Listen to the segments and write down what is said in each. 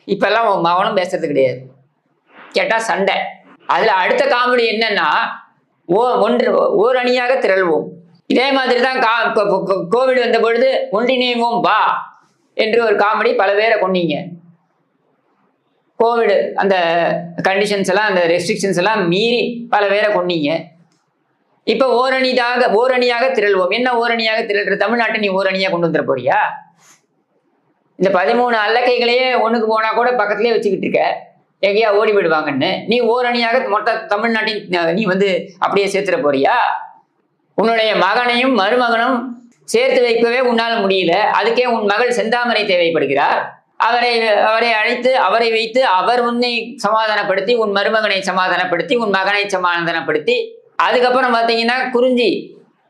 இப்பெல்லாம் மகனும் பேசுறது கிடையாது. கேட்டா சண்டை. அதுல அடுத்த காமெடி என்னன்னா, ஓர் அணியாக திரள்வோம். இதே மாதிரி தான் கோவிட் வந்த பொழுது ஒன்றிணைவோம் வா என்று ஒரு காமெடி, பல பேரை கொன்னீங்க. கோவிட் அந்த கண்டிஷன்ஸ் எல்லாம், அந்த ரெஸ்ட்ரிக்ஷன்ஸ் எல்லாம் மீறி பல பேரை கொன்னீங்க. இப்ப ஓரணியாக திரள்வோம். என்ன ஓரணியாக திரள்ற? தமிழ்நாட்டை நீ ஓரணியா கொண்டு வந்துட போறியா? இந்த 13 அல்லக்கைகளையே ஒண்ணுக்கு போனா கூட பக்கத்திலே வச்சுக்கிட்டு இருக்க, எங்கேயா ஓடி விடுவாங்கன்னு. நீ ஓரணியாக மொத்த தமிழ்நாட்டின் நீ அப்படியே சேர்த்துட போறியா? உன்னுடைய மகனையும் மருமகனும் சேர்த்து வைக்கவே உன்னால முடியல. அதுக்கே உன் மகள் செந்தாமரை தேவைப்படுகிறார். அவரை அழைத்து அவரை வைத்து அவர் உன்னை சமாதானப்படுத்தி, உன் மருமகனை சமாதானப்படுத்தி, உன் மகனை சமாதானப்படுத்தி, அதுக்கப்புறம் பார்த்தீங்கன்னா குறிஞ்சி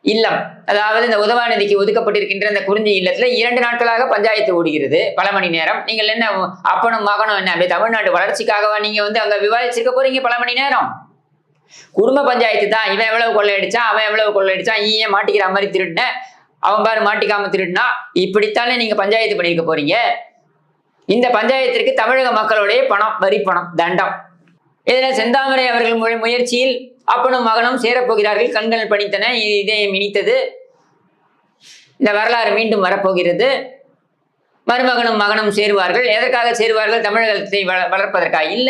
இல்லம், அதாவது இந்த உதவாநிதிக்கு ஒதுக்கப்பட்டிருக்கின்ற இந்த குறிஞ்சி இல்லத்துல 2 நாட்களாக பஞ்சாயத்து ஓடுகிறது, பல மணி நேரம். நீங்கள் என்ன அப்பனும் மகனும் என்ன அப்படியே தமிழ்நாட்டு வளர்ச்சிக்காகவா நீங்க அங்க விவாதிச்சிருக்க போறீங்க பல மணி நேரம்? குடும்ப பஞ்சாயத்து தான். இவன் எவ்வளவு கொள்ளையடிச்சான், அவன் எவ்வளவு கொள்ளையடிச்சான், ஏன் மாட்டிக்கிற மாதிரி திருடின, அவன் பாரு மாட்டிக்காம திருடினா, இப்படித்தானே நீங்க பஞ்சாயத்து பண்ணிருக்க போறீங்க. இந்த பஞ்சாயத்திற்கு தமிழக மக்களுடைய பணம், வரி பணம், தண்டம். இதுல செந்தாமரை அவர்கள் முயற்சியில் அப்பனும் மகனும் சேரப்போகிறார்கள். கண்கள் பணித்தன, இதயம் இனித்தது. இந்த வரலாறு மீண்டும் வரப்போகிறது. மருமகனும் மகனும் சேருவார்கள். எதற்காக சேருவார்கள்? தமிழகத்தை வளர்ப்பதற்காக இல்லை.